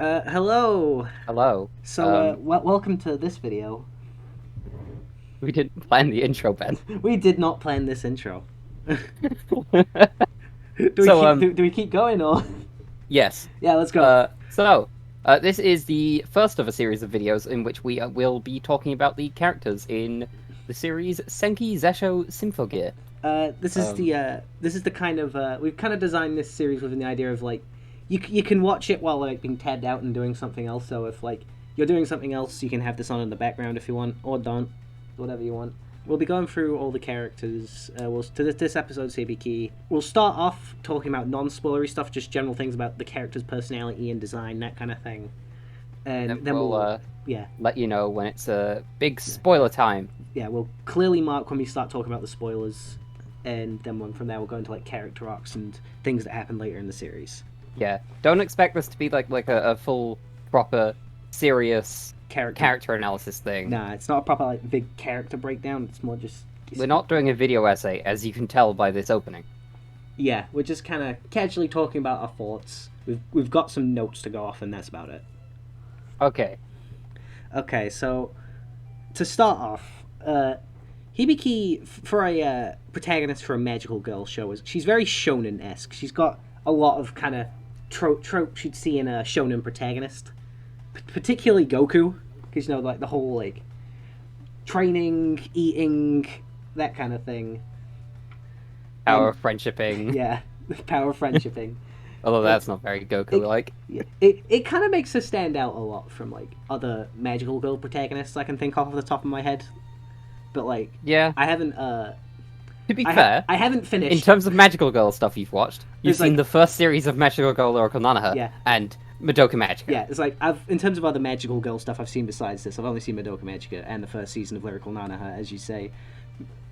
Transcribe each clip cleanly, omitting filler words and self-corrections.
Hello. Hello. So, welcome to this video. We didn't plan the intro, Ben. We did not plan this intro. So, Do we keep going or? yes. Yeah, let's go. This is the first of a series of videos in which we will be talking about the characters in the series Senki Zesho Symphogear. This is the kind of we've kind of designed this series within the idea of like you can watch it while like being tabbed out and doing something else. So if like you're doing something else, you can have this on in the background if you want, or don't, whatever you want. We'll be going through all the characters. This episode's Hibiki. We'll start off talking about non-spoilery stuff, just general things about the character's personality and design, that kind of thing. And then we'll yeah, let you know when it's a big spoiler time. yeah, we'll clearly mark when we start talking about the spoilers, and then from there we'll go into like character arcs and things that happen later in the series. Yeah, don't expect this to be like a full, proper, serious character analysis thing. Nah, it's not a proper like big character breakdown. It's more just We're not doing a video essay, as you can tell by this opening. Yeah, we're just kind of casually talking about our thoughts. We've got some notes to go off, and that's about it. Okay. Okay, so to start off, Hibiki, for a protagonist for a magical girl show, she's very shonen-esque. She's got a lot of kind of tropes you'd see in a shonen protagonist, particularly Goku, because you know like the whole like training, eating, that kind of thing. Power of friendshipping. Yeah, power of friendshipping. Although that's not very Goku-like. It kind of makes her stand out a lot from like other magical girl protagonists I can think of off the top of my head. But like, yeah, I haven't. To be fair, I haven't finished. In terms of magical girl stuff you've watched, you've There's, seen the first series of Magical Girl Oracle Nanaha Yeah. and Madoka Magica. Yeah, it's like in terms of other magical girl stuff I've seen besides this, I've only seen Madoka Magica and the first season of Lyrical Nanaha, as you say.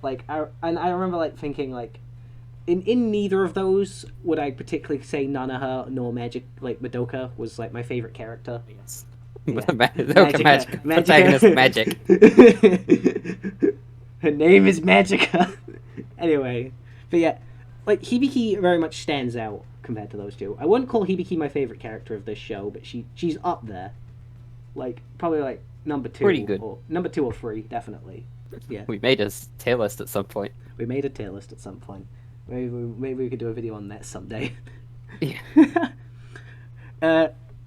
Like, I remember like thinking like, in neither of those would I particularly say Nanaha nor Madoka was like my favorite character. Yes. Yeah. Madoka Magica. Protagonist magic. Her name is Magica. Anyway, but yeah, like Hibiki very much stands out compared to those two. I wouldn't call Hibiki my favorite character of this show, but she's up there. Like probably like number 2. Pretty good. Or number 2 or 3, definitely. Yeah. We made a tier list at some point. We made a tier list at some point. Maybe we could do a video on that someday. Yeah.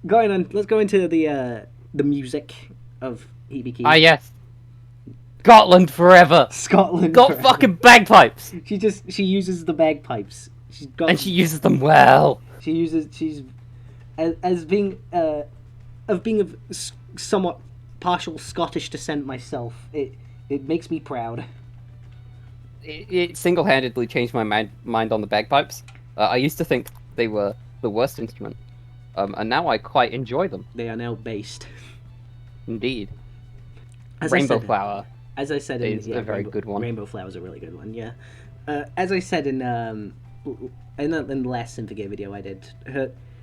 Going on, let's go into the music of Hibiki. Ah, yes. Scotland forever. Scotland. Got forever. fucking bagpipes. She uses the bagpipes. And she uses them well. She's as being of somewhat partial Scottish descent myself. It makes me proud. It single-handedly changed my mind on the bagpipes. I used to think they were the worst instrument, and now I quite enjoy them. They are now based. Indeed. As Rainbow Flower. As I said, is a very good one. Rainbow Flower is a really good one. Yeah. As I said in the last Symphogear video I did,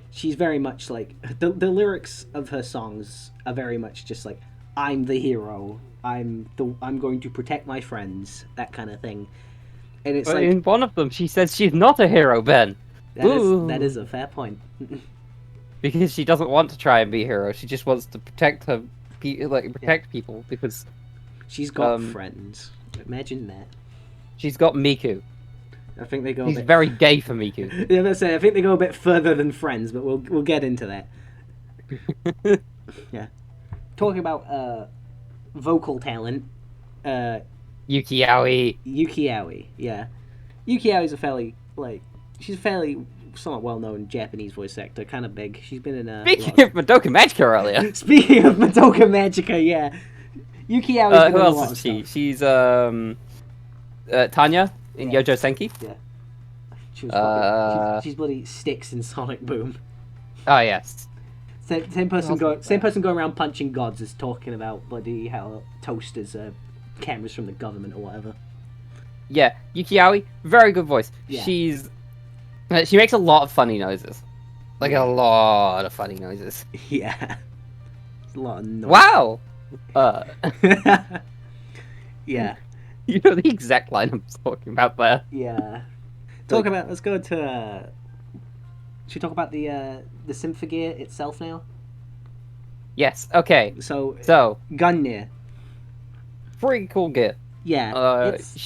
she's very much like the lyrics of her songs are very much just like, I'm the hero. I'm going to protect my friends. That kind of thing. And it's like in one of them, she says she's not a hero, Ben. That is a fair point. Because she doesn't want to try and be a hero. She just wants to protect people because she's got friends. Imagine that. She's got Miku. I think they go. He's very gay for Miku. Yeah, that's it. I think they go a bit further than friends, but we'll get into that. Yeah. Talking about vocal talent, Yuki Aoi. Yeah. Yuki Aoi's she's a fairly somewhat well-known Japanese voice actor, kind of big. She's been in Speaking of Madoka Magica earlier. Speaking of Madoka Magica, yeah. Yuki Aoi's been who in a else lot is of she? stuff. She's Tanya in Yojo Senki. Yeah. She's bloody Sticks in Sonic Boom. Oh yes. Same person going around punching gods is talking about bloody how toasters are cameras from the government or whatever. Yeah, Yuki Aoi, very good voice. Yeah. She makes a lot of funny noises. Like a lot of funny noises. Yeah. It's a lot of noise. Wow! Yeah. You know the exact line I'm talking about there. Yeah. Let's go to should we talk about the Symphogear itself now? Yes. Okay. So So Gungnir, pretty cool gear. yeah, it's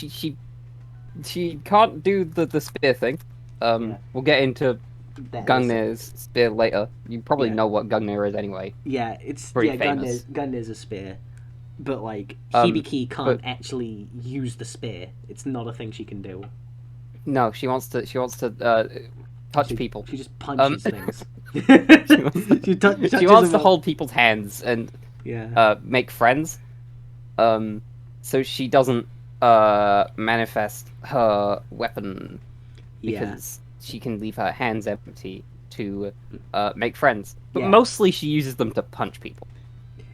She can't do the spear thing. yeah We'll get into that in a second. Gungnir's spear later. You probably Yeah, know what Gungnir is anyway. yeah, it's Pretty yeah famous. Gungnir's a spear, but like Um, Hibiki but can't actually use the spear. It's not a thing she can do. no, she wants to. She wants to touch She people. she just Um, punches things. she wants to, she Touches wants them to up. hold people's hands and Yeah, make friends. So she doesn't manifest her weapon yeah, because she can leave her hands empty to make friends. But yeah, mostly she uses them to punch people.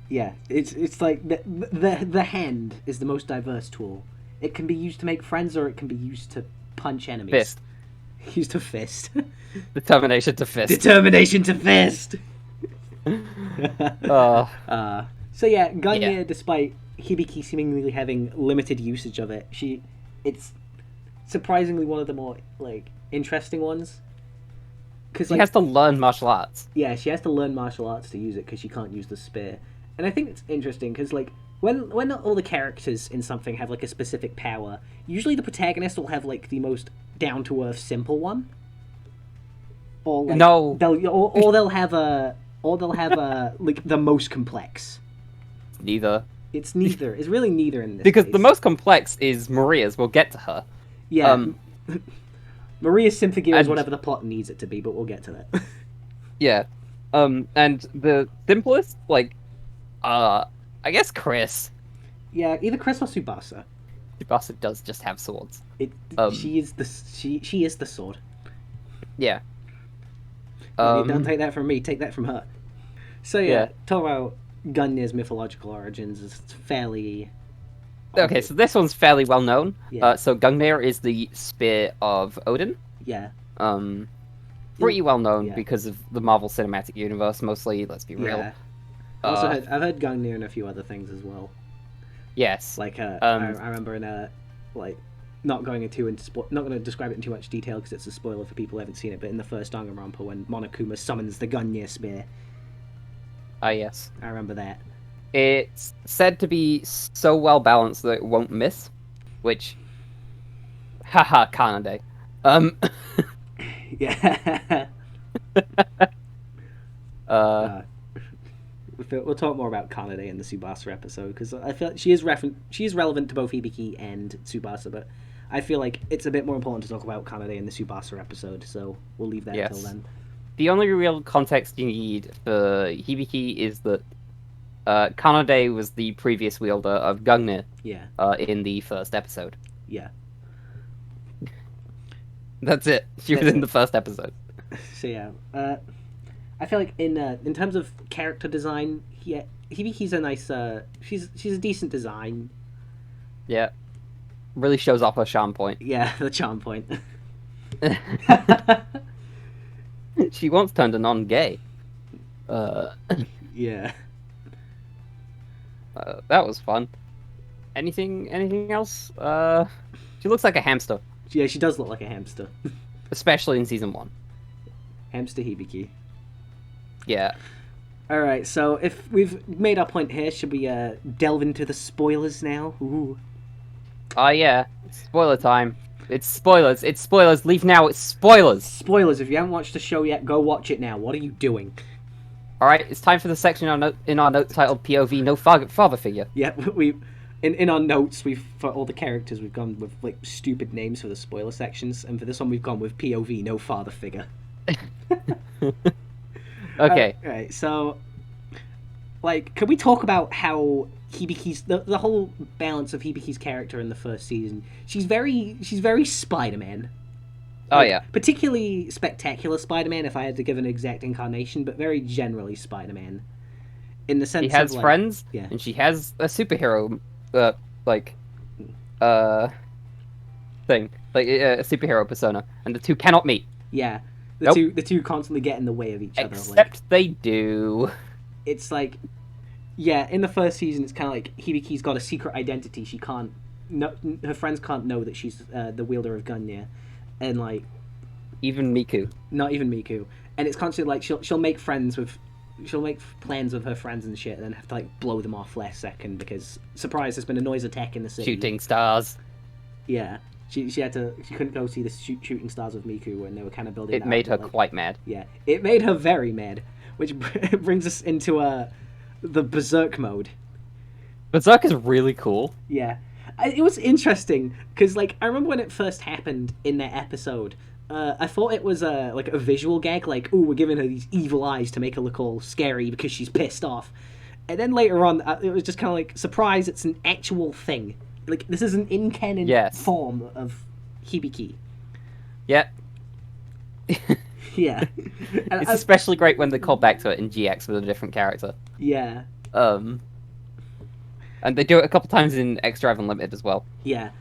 yeah. It's like the hand is the most diverse tool. It can be used to make friends, or it can be used to punch enemies. Fist. Used to fist. Determination to fist. Determination to fist. uh, So yeah, yeah. Gungnir, despite Hibiki seemingly having limited usage of it, it's surprisingly one of the more like interesting ones. Because She like has to learn martial arts. yeah, she has to learn martial arts to use it because she can't use the spear. And I think it's interesting because like when all the characters in something have like a specific power, usually the protagonist will have like the most down to earth simple one, or like No. or they'll have a like the most complex. Neither. It's neither. It's really neither in this Because case. the most complex is Maria's. We'll get to her. Yeah. Um, Maria's Symphogear is and whatever the plot needs it to be, but we'll get to that. yeah. And the simplest, like, I guess Chris. Yeah, either Chris or Tsubasa. Tsubasa does just have swords. It, Um, she is the sword. Yeah. Don't take that from me. Take that from her. So yeah, Yeah. talk about Gungnir's mythological origins. It's fairly Okay, so this one's fairly well known. Yeah. So Gungnir is the spear of Odin. yeah, Pretty well known Yeah. because of the Marvel Cinematic Universe, mostly. Let's be real. yeah. I've heard Gungnir in a few other things as well. Yes. Like I Um, remember in like not going not going to describe it in too much detail because it's a spoiler for people who haven't seen it. But in the first Danganronpa, when Monokuma summons the Gungnir spear, yes. I remember that. It's said to be so well balanced that it won't miss, which, haha, Kanade. Yeah. Uh, We'll talk more about Kanade in the Tsubasa episode because I feel like she is relevant to both Hibiki and Tsubasa, but I feel like it's a bit more important to talk about Kanade in the Tsubasa episode, so we'll leave that Yes. till then. the only real context you need for Hibiki is that Kanade was the previous wielder of Gungnir Yeah, in the first episode. yeah. That's it. She was That's in it. the first episode. So yeah, I feel like in terms of character design, Hibiki's a nice. She's a decent design. Yeah. Really shows off her charm point. Yeah, the charm point. She once turned a non-gay. Yeah. That was fun. Anything else? She looks like a hamster, Yeah, she does look like a hamster. especially in season 1. Hamster Hibiki. Yeah. Alright, so if we've made our point here, should we delve into the spoilers now? Ooh. Oh yeah. Spoiler time. It's spoilers. It's spoilers. Leave now. It's spoilers. Spoilers, if you haven't watched the show yet, go watch it now. What are you doing? All right. It's time for the section in our notes titled "POV No Father Figure." Yeah, in our notes, for all the characters, we've gone with like stupid names for the spoiler sections, and for this one, we've gone with POV, no father figure. Okay. Right, so, like, can we talk about how Hibiki's the whole balance of Hibiki's character in the first season? She's very Spider-Man. Oh yeah. Particularly spectacular Spider-Man, if I had to give an exact incarnation, but very generally Spider-Man. In the sense She has of, like, friends, yeah. and she has a superhero, thing, like a superhero persona, and the two cannot meet. Yeah, Nope. the two constantly get in the way of each other. Except they do. It's like, yeah, in the first season, it's kind of like Hibiki's got a secret identity. She can't, no, her friends can't know that she's the wielder of Gungnir, and like Even Miku. not even Miku. And it's constantly like she'll make friends with she'll make plans with her friends and shit, and then have to like blow them off last second because surprise, there's been a noise attack in the city. Shooting stars. Yeah, she couldn't go see the shooting stars with Miku when they were kind of building. It made her quite mad. Yeah, it made her very mad, which brings us into the berserk mode. Berserk is really cool. Yeah, it was interesting because like I remember when it first happened in that episode. I thought it was like a visual gag, like, ooh, we're giving her these evil eyes to make her look all scary because she's pissed off. And then later on, it was just kind of like, surprise, it's an actual thing. Like, this is an in-canon form of Hibiki. Yep. Yeah. It's especially great when they call back to it in GX with a different character. Yeah. And they do it a couple times in X Drive Unlimited as well. Yeah.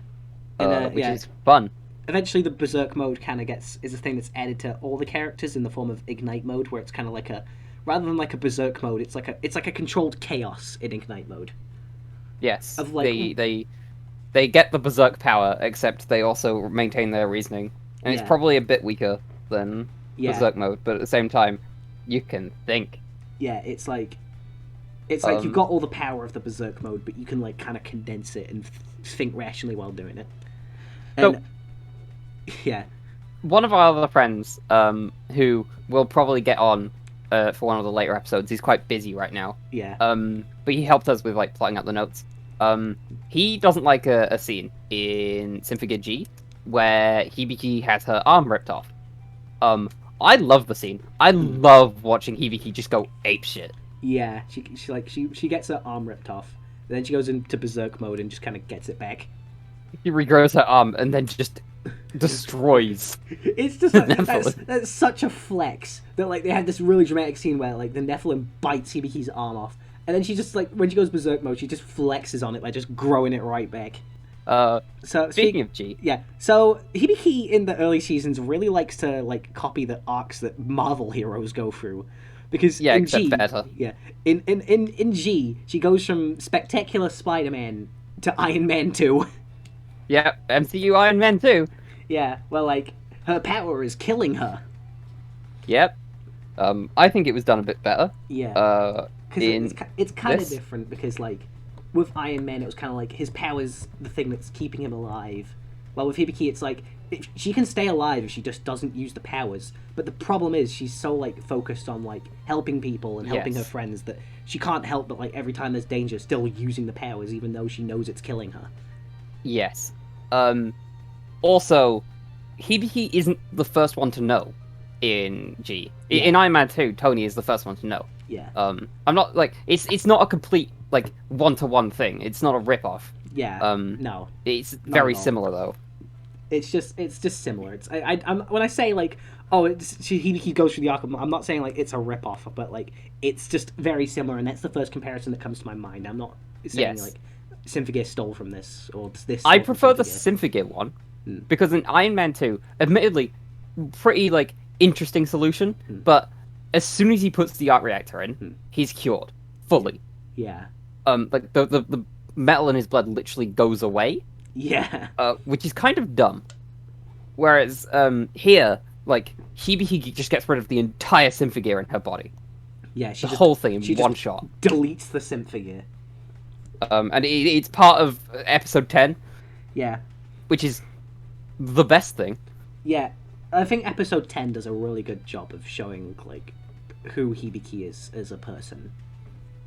And, which is fun. Eventually the berserk mode kind of is a thing that's added to all the characters in the form of ignite mode, where it's kind of like rather than like a berserk mode, it's like a controlled chaos in ignite mode. Yes, of like, they get the berserk power, except they also maintain their reasoning, and it's probably a bit weaker than berserk mode, but at the same time, you can think. Yeah, it's like you've got all the power of the berserk mode, but you can like kind of condense it and think rationally while doing it. And, so, yeah. One of our other friends, who will probably get on for one of the later episodes, he's quite busy right now. Yeah. But he helped us with like plotting out the notes. He doesn't like a scene in Symphogear G where Hibiki has her arm ripped off. I love the scene. I love watching Hibiki just go apeshit. Yeah, she gets her arm ripped off, and then she goes into berserk mode and just kind of gets it back. He regrows her arm and then just destroys. It's just like, that's such a flex that like they had this really dramatic scene where like the Nephilim bites Hibiki's arm off, and then she just like when she goes berserk mode, she just flexes on it by just growing it right back. So speaking of G, yeah. So Hibiki in the early seasons really likes to like copy the arcs that Marvel heroes go through. Because in except G, better. Yeah, in G, she goes from Spectacular Spider-Man to Iron Man 2. Yeah, MCU Iron Man 2. Yeah, well, like, her power is killing her. Yep. I think it was done a bit better. Yeah. Because it's kind of different, because, like, with Iron Man, it was kind of like, his power's the thing that's keeping him alive. Well, with Hibiki, it's like, she can stay alive if she just doesn't use the powers. But the problem is, she's so, like, focused on, like, helping people and helping her friends that she can't help but, like, every time there's danger, still using the powers, even though she knows it's killing her. Yes. Also, Hibiki isn't the first one to know in G. Yeah. In Iron Man 2, Tony is the first one to know. Yeah. I'm not, like, it's not a complete, like, one-to-one thing. It's not a rip-off. Yeah. No. It's very similar, though. It's just similar. It's I'm when I say like, oh, he goes through the arc. I'm not saying like it's a rip-off, but like it's just very similar, and that's the first comparison that comes to my mind. I'm not saying like Symphogear stole from this or this. I prefer the Symphogear one because in Iron Man 2, admittedly, pretty like interesting solution, but as soon as he puts the arc reactor in, he's cured fully. Yeah. Like the metal in his blood literally goes away. Yeah. Which is kind of dumb. Whereas here, like Hibiki just gets rid of the entire Symphogear in her body. Yeah, the whole thing in one shot. Deletes the Symphogear. And it's part of episode 10. Yeah. Which is the best thing. Yeah, I think episode 10 does a really good job of showing like who Hibiki is as a person.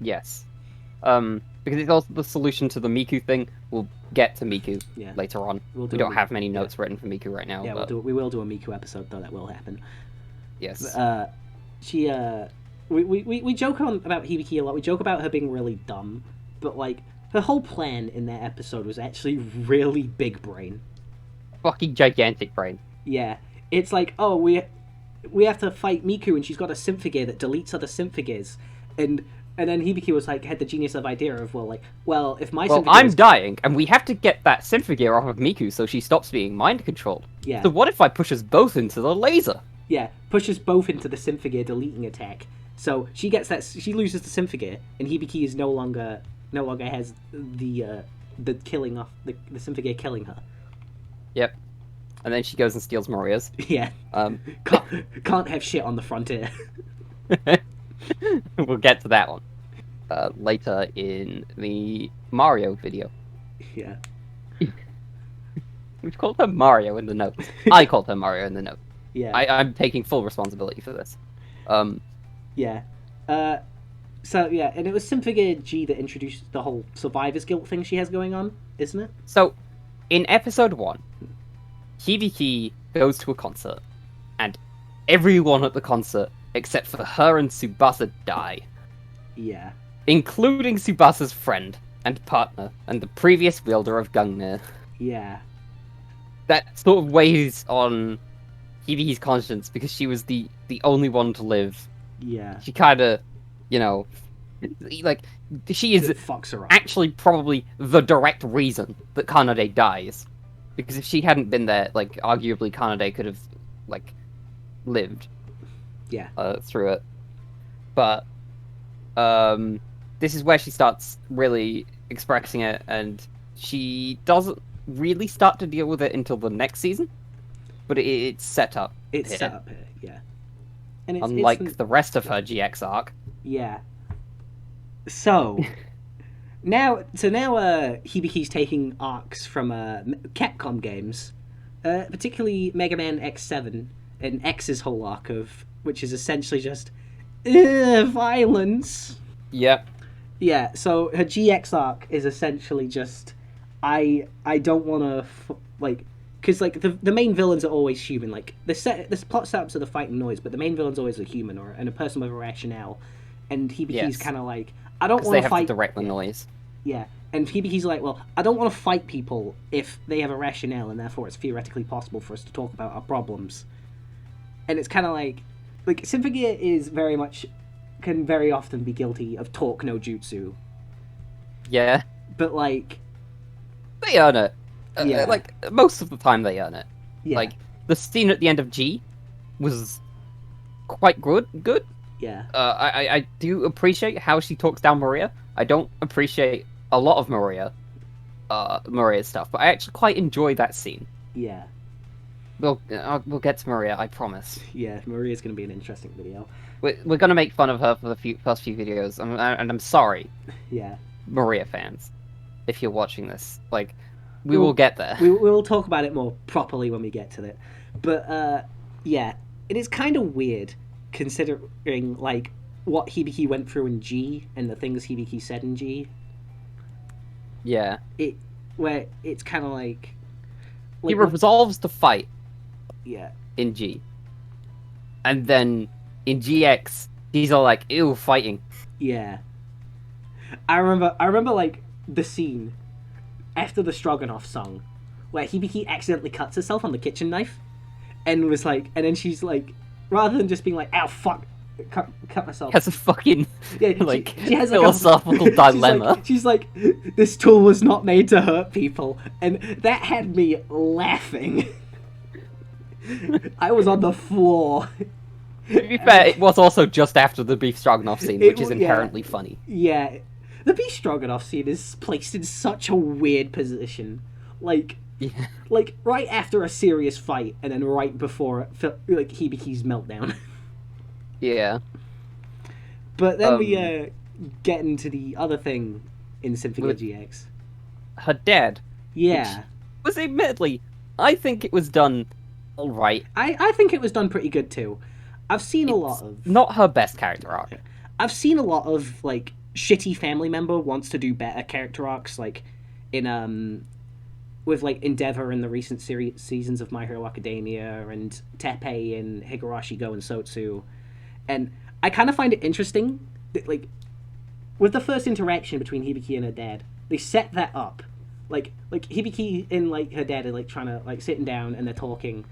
Yes. Because it's also the solution to the Miku thing. We'll get to Miku later on. We don't have many notes written for Miku right now. Yeah, but... we will do a Miku episode, though. That will happen. Yes. We joke about Hibiki a lot. We joke about her being really dumb, but like her whole plan in that episode was actually really big brain. Fucking gigantic brain. Yeah, it's like, oh, we have to fight Miku, and she's got a Symphogear that deletes other Symphogears, and then Hibiki was like, had the genius of idea of, if my Symphogear I'm dying, and we have to get that Symphogear off of Miku so she stops being mind-controlled. Yeah. So what if I push us both into the laser? Yeah, pushes both into the Symphogear deleting attack. So she gets that, she loses the Symphogear, and Hibiki is no longer has the killing off, the Symphogear killing her. Yep. And then she goes and steals Maria's. Yeah. Can't have shit on the frontier. We'll get to that one later in the Mario video. Yeah. We've called her Mario in the notes. I called her Mario in the notes. Yeah. I'm taking full responsibility for this. Yeah. So yeah, and it was Symphogear G that introduced the whole survivor's guilt thing she has going on, isn't it? So, in episode 1, Hibiki goes to a concert, and everyone at the concert, except for her and Tsubasa, die. Yeah. Including Tsubasa's friend and partner, and the previous wielder of Gungnir. Yeah. That sort of weighs on Hibiki's conscience, because she was the only one to live. Yeah. She kinda, you know, like, she is It fucks her up. actually probably the direct reason that Kanade dies. Because if she hadn't been there, like, arguably Kanade could have, like, lived. Yeah. Through it. But, this is where she starts really expressing it, and she doesn't really start to deal with it until the next season. But it's set up. It's here. set up here, yeah. And it's, Unlike the rest of her GX arc. Yeah. So now Hibiki's taking arcs from Capcom games, particularly Mega Man X7 and X's whole arc of, which is essentially just violence. Yep. Yeah. So her GX arc is essentially just I don't want to because like the main villains are always human. Like the plot setups are the fight and noise, but the main villain's always a human and a person with a rationale. And Hibiki's kind of like, I don't want to fight. They have to direct the noise. Yeah, and Hibiki's like, well, I don't want to fight people if they have a rationale, and therefore it's theoretically possible for us to talk about our problems. And it's kind of like Symphogear can very often be guilty of talk no jutsu. Yeah. But like, they earn it. Yeah. Like, most of the time they earn it. Yeah. Like, the scene at the end of G was quite good. Yeah. I do appreciate how she talks down Maria. I don't appreciate a lot of Maria's stuff, but I actually quite enjoy that scene. Yeah. We'll get to Maria, I promise. Yeah, Maria's going to be an interesting video. We're going to make fun of her for the first few videos, and I'm sorry. Yeah. Maria fans, if you're watching this, like, we will get there. We will talk about it more properly when we get to it. But, yeah, it is kind of weird considering, like, what Hibiki went through in G and the things Hibiki said in G. Yeah. Where it's kind of like he resolves the fight. Yeah. In G. And then in GX, he's all like, ew, fighting. Yeah. I remember like the scene after the Stroganoff song where Hibiki accidentally cuts herself on the kitchen knife and was like, and then she's like, rather than just being like, ow, fuck, cut myself. Has a fucking, like, she has philosophical dilemma. She's like, this tool was not made to hurt people. And that had me laughing. I was on the floor. To be fair, it was also just after the beef stroganoff scene, which is inherently funny. Yeah. The beef stroganoff scene is placed in such a weird position. Like, like right after a serious fight, and then right before like Hibiki's meltdown. Yeah. But then we get into the other thing in Symphogear GX. Her dad. Yeah. Was admittedly, I think it was done alright. I think it was done pretty good too. I've seen a lot of... Not her best character arc. I've seen a lot of, like, shitty family member wants to do better character arcs, like, in, with, like, Endeavor in the recent seasons of My Hero Academia, and Teppei in Higurashi Go and Sotsu. And I kind of find it interesting that, like, with the first interaction between Hibiki and her dad, they set that up. Like Hibiki and, like, her dad are, like, trying to, like, sitting down and they're talking,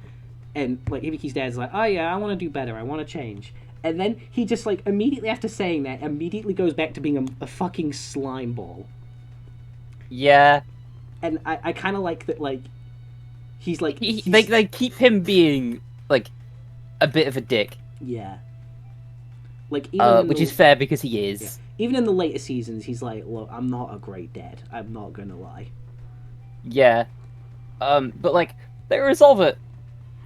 and, like, Hibiki's dad's like, oh yeah, I want to do better, I want to change. And then he just, like, immediately after saying that, immediately goes back to being a fucking slime ball. Yeah. And I kind of like that, like, he's like... They keep him being, like, a bit of a dick. Yeah. Like, even which is fair because he is. Yeah. Even in the later seasons, he's like, look, I'm not a great dad. I'm not gonna lie. Yeah. But, like, they resolve it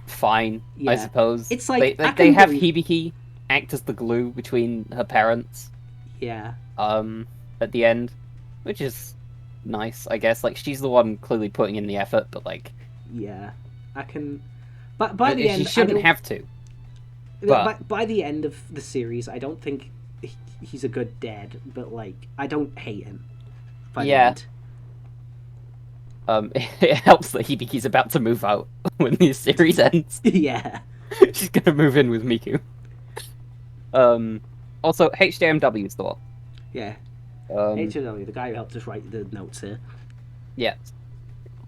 fine, I suppose. It's like... They have Hibiki act as the glue between her parents. Yeah. At the end, which is nice, I guess. Like, she's the one clearly putting in the effort, but like, Yeah. I can. But by the end, she shouldn't have to. But by the end of the series, I don't think he's a good dad. But like, I don't hate him. By the end. It helps that Hibiki's about to move out when the series ends. Yeah. She's gonna move in with Miku. Also, HJMW's thought. Yeah. HW, the guy who helped us write the notes here. Yeah.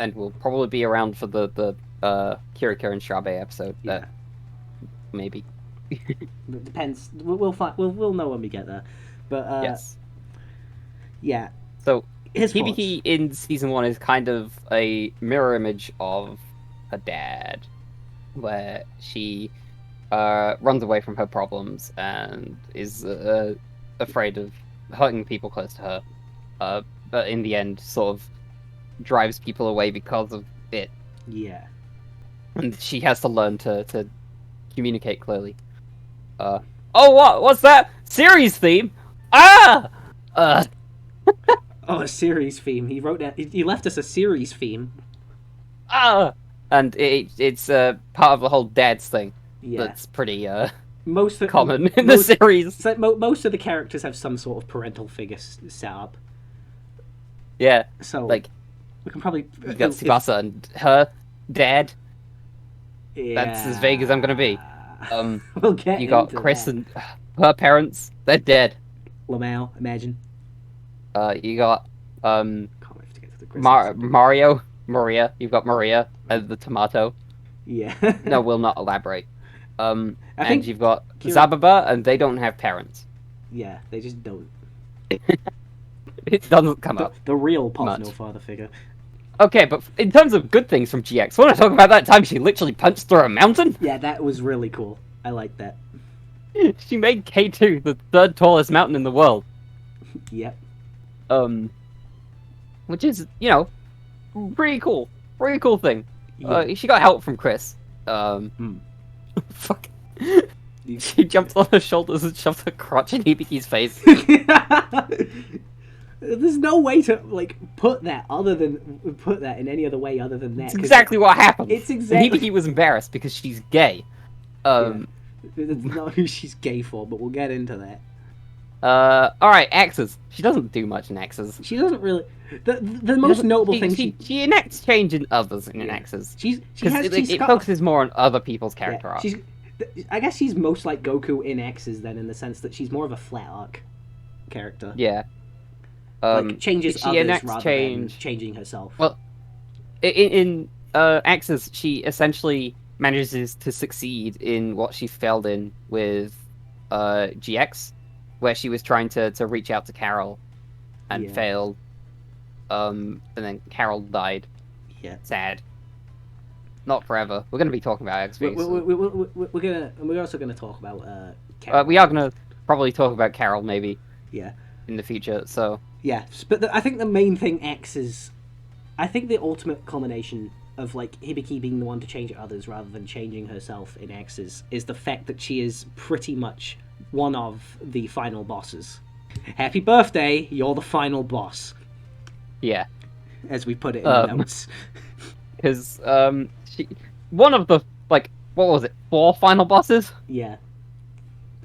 And will probably be around for the Kiriko and Shabe episode. Yeah. Maybe. It depends. We'll know when we get there. But yes. Yeah. So his Hibiki thoughts. in season 1 is kind of a mirror image of her dad, where she runs away from her problems and is afraid of hurting people close to her, but in the end sort of drives people away because of it. Yeah. And she has to learn to communicate clearly. Oh, what's that? Series theme? Ah! Oh, a series theme. He wrote that. He left us a series theme. Ah! And it's part of the whole dads thing. Yeah. That's pretty common in the series. So most of the characters have some sort of parental figure set up. Yeah. So like, we can probably you got Tsubasa and her dad. Yeah. That's as vague as I'm gonna be. We'll get you got into Chris that. and her parents. They're dead. Lamau, imagine. You got Can't wait to get to the Chris Mario, Maria. You've got Maria and the tomato. Yeah. No, we'll not elaborate. I And think you've got Zababa, and they don't have parents. Yeah, they just don't. It doesn't come up. The real Pot's much. no father figure. Okay, but in terms of good things from GX, want to talk about that time she literally punched through a mountain? Yeah, that was really cool. I like that. She made K2 the third tallest mountain in the world. Yep. Which is, you know, pretty cool. Pretty cool thing. Yeah. She got help from Chris. Fuck. She jumped on her shoulders and shoved her crotch in Hibiki's face. There's no way to put that in any other way other than that. It's exactly what happened. It's exactly. Hibiki was embarrassed because she's gay. That's not who she's gay for, but we'll get into that. Alright, axes. She doesn't do much in axes. She doesn't really. The most notable thing she enacts change in others in axes. It got focuses more on other people's character arc. I guess she's most like Goku in X's then, in the sense that she's more of a flat arc character. Yeah. Changes she others enacts rather change. than changing herself. Well, in Axis, she essentially manages to succeed in what she failed in with GX, where she was trying to reach out to Carol and failed. And then Carol died. Yeah. Sad. Not forever. We're going to be talking about XV. We're also gonna talk about Carol. We are going to probably talk about Carol maybe. Yeah. In the future. So. Yeah, but I think the main thing I think the ultimate culmination of Hibiki being the one to change others rather than changing herself in X's is the fact that she is pretty much one of the final bosses. Happy birthday, you're the final boss. Yeah. As we put it in the notes. Because one of the what was it? 4 final bosses? Yeah.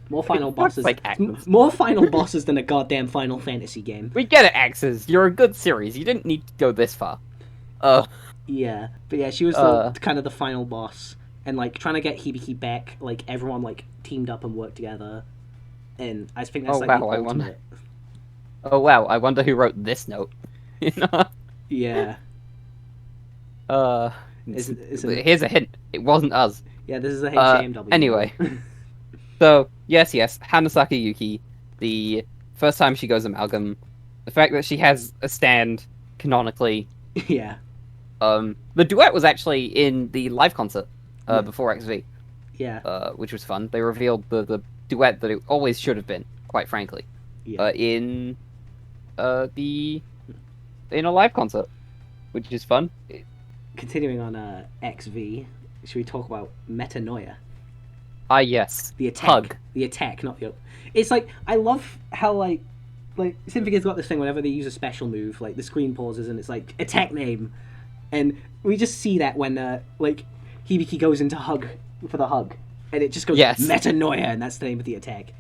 More final bosses. Axes. More final bosses than a goddamn Final Fantasy game. We get it, Axes. You're a good series. You didn't need to go this far. Yeah, but yeah, she was kind of the final boss, and trying to get Hibiki back. Everyone teamed up and worked together, and I think that's the ultimate. Oh wow! I wonder who wrote this note. Yeah. Here's a hint. It wasn't us. Yeah, this is a HMW. Anyway. So, yes, Hanasaki Yuki, the first time she goes Amalgam, the fact that she has a stand, canonically. Yeah. The duet was actually in the live concert before XV. Yeah. Which was fun. They revealed the duet that it always should have been, quite frankly. Yeah. In a live concert, which is fun. Continuing on XV, should we talk about Metanoia? Ah, yes. The attack. Hug. The attack, not the. It's like I love how like Symphogear's got this thing whenever they use a special move, like the screen pauses and it's like attack name, and we just see that when like Hibiki goes into hug for the hug, and it just goes Yes. metanoia, and that's the name of the attack.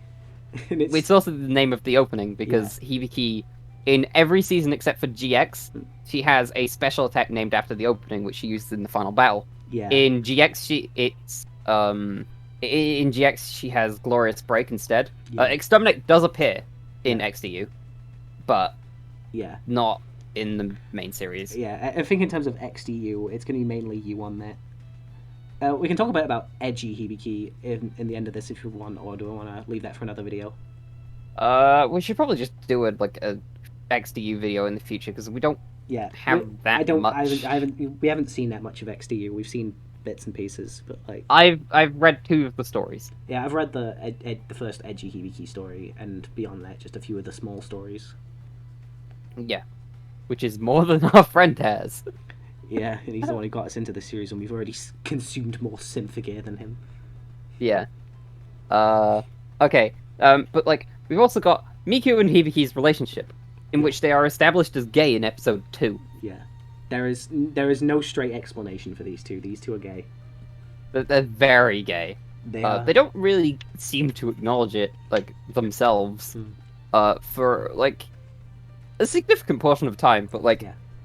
And It's also the name of the opening because Hibiki, in every season except for GX, she has a special attack named after the opening, which she uses in the final battle. Yeah. In GX, in GX she has Glorious Break instead. Yeah. Exterminate does appear in XDU, but yeah, not in the main series. Yeah, I think in terms of XDU, it's going to be mainly U1 there. We can talk about edgy Hibiki in the end of this if you want, or do I want to leave that for another video? We should probably just do a XDU video in the future because we don't have that much. We haven't seen that much of XDU. We've seen bits and pieces, but like I've read 2 of the stories. Yeah, I've read the first edgy Hibiki story, and beyond that, just a few of the small stories. Yeah, which is more than our friend has. Yeah, and he's the one who got us into the series, and we've already consumed more Symphogear than him. Yeah. Okay. But like we've also got Miku and Hibiki's relationship, in which they are established as gay in episode 2. Yeah. There is no straight explanation for these two. These two are gay. They're very gay. They don't really seem to acknowledge it like themselves. For like a significant portion of time, but like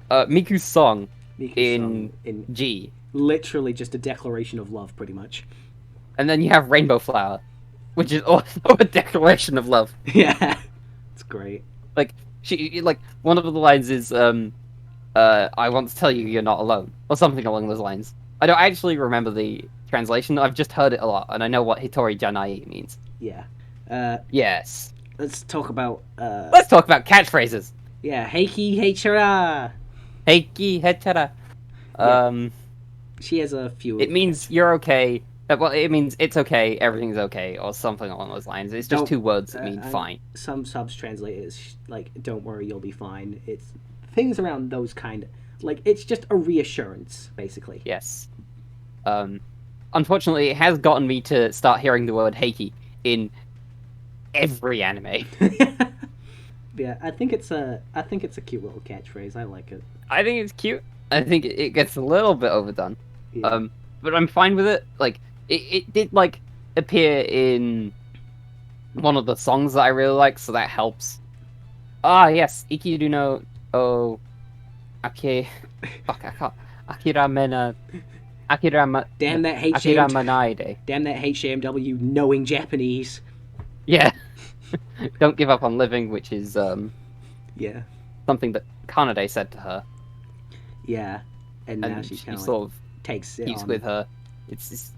Miku's song in G, literally just a declaration of love, pretty much. And then you have Rainbow Flower, which is also a declaration of love. Yeah, it's great. Like one of the lines is I want to tell you you're not alone, or something along those lines. I don't actually remember the translation. I've just heard it a lot, and I know what Hitori Janai means. Yeah. Yes. Let's talk about catchphrases. Yeah, Heiki Heichara. Heiki Heichara. She has a few. It means you're okay. Well, it means it's okay, everything's okay, or something along those lines. It's just 2 words that mean fine. Some subs translate it as like, "Don't worry, you'll be fine." It's things around those kind of like it's just a reassurance, basically. Yes. Unfortunately, it has gotten me to start hearing the word Heiki in every anime. Yeah, I think it's a cute little catchphrase. I like it. I think it's cute. I think it gets a little bit overdone. Yeah. But I'm fine with it. Like it did like appear in one of the songs that I really like, so that helps. Ah yes, Ikiru no okay. Fuck, I can't. Akira Damn that HMW knowing Japanese. Yeah. Don't give up on living, which is yeah, something that Kanade said to her. Yeah, and now she kind of sort of takes it keeps on. with her. It's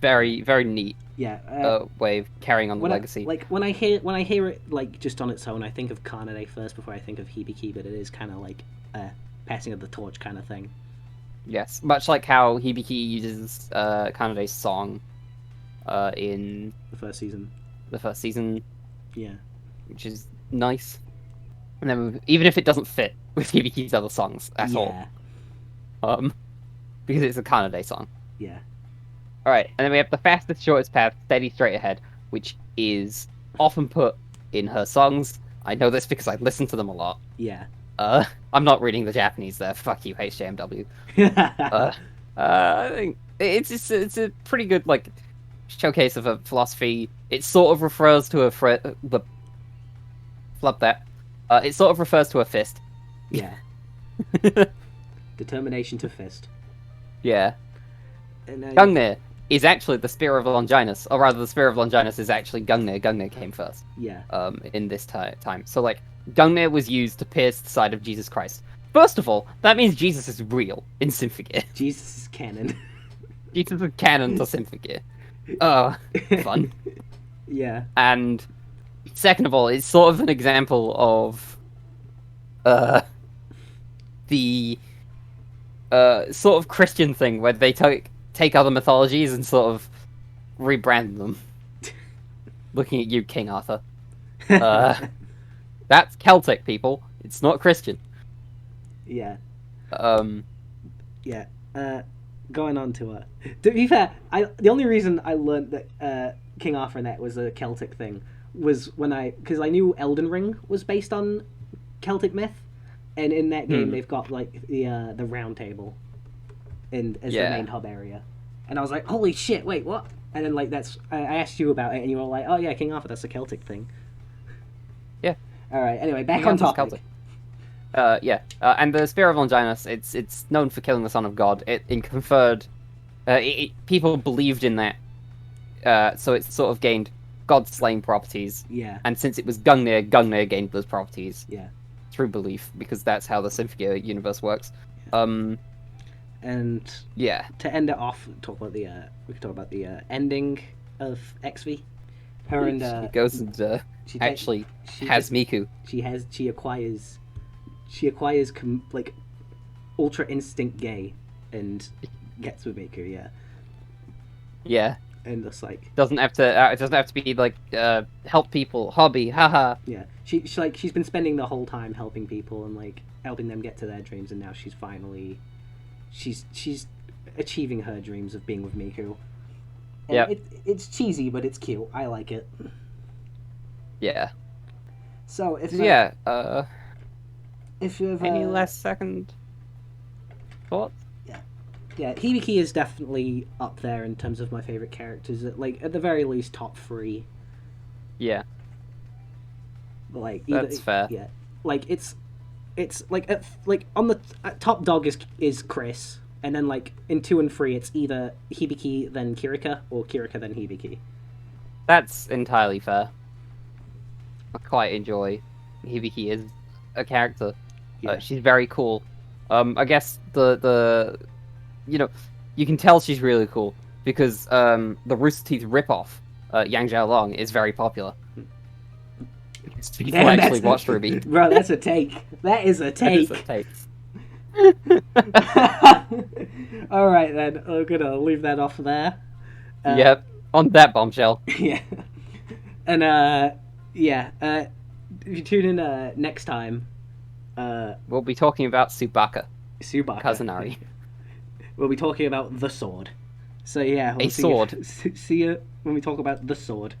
very very neat. Yeah, way of carrying on the legacy. When I hear it like just on its own, I think of Kanade first before I think of Hibiki, but it is kind of like a passing of the torch kind of thing. Yes, much like how Hibiki uses Kanade's song in the first season. Yeah, which is nice. And then even if it doesn't fit with Hibiki's other songs at all, because it's a Kanade song. Yeah. All right, and then we have the fastest, shortest path, steady, straight ahead, which is often put in her songs. I know this because I listen to them a lot. Yeah. I'm not reading the Japanese there. Fuck you, HJMW. I think it's a pretty good like showcase of a philosophy. It sort of refers to the flub that. It sort of refers to a fist. Yeah. Determination to fist. Yeah. Gungnir is actually the Spear of Longinus, or rather, the Spear of Longinus is actually Gungnir. Gungnir came first. Yeah. In this time, so like Gungnir was used to pierce the side of Jesus Christ. First of all, that means Jesus is real in Symphogear. Jesus is canon. Jesus is canon to Symphogear. Oh, fun. Yeah. And second of all, it's sort of an example of the sort of Christian thing where they take other mythologies and sort of rebrand them. Looking at you, King Arthur. That's Celtic, people. It's not Christian. Yeah. Yeah. going on to to be fair, the only reason I learned that King Arthur Net was a Celtic thing was because I knew Elden Ring was based on Celtic myth, and in that game they've got like the round table as the main hub area, and I was like, holy shit, wait, what? And then like I asked you about it, and you were like, oh yeah, King Arthur, that's a Celtic thing. Yeah. All right. Anyway, back King on Arthur's topic. Celtic. And the Spear of Longinus, it's known for killing the Son of God. It conferred, people believed in that, so it's sort of gained God-slaying properties. Yeah. And since it was Gungnir gained those properties. Yeah. Through belief, because that's how the Symphogear universe works. And yeah. To end it off, we could talk about the ending of XV. Her and she goes and has Miku. She acquires like ultra instinct gay and gets with Miku. Yeah. Yeah. And it's like doesn't have to be like help people hobby, haha. Yeah, she's been spending the whole time helping people and like helping them get to their dreams, and now she's finally she's achieving her dreams of being with Miku. Yeah, it's cheesy, but it's cute. I like it. Yeah. So if you have any last second thoughts? Yeah, Hibiki is definitely up there in terms of my favorite characters. At the very least, top 3. Yeah. Like that's fair. Yeah, like it's like on the top dog is Chris, and then like in 2 and 3 it's either Hibiki then Kirika or Kirika then Hibiki. That's entirely fair. I quite enjoy Hibiki as a character. Yeah. She's very cool. I guess the you can tell she's really cool because the Rooster Teeth ripoff, Yang Xiaolong, is very popular. People actually watched Ruby. Bro, that's a take. That is a take. That is a take. All right, then. I'm going to leave that off there. Yep. On that bombshell. Yeah. And, if you tune in next time... we'll be talking about Tsubaka. Kazunari. We'll be talking about the sword. So yeah, we'll see you when we talk about the sword.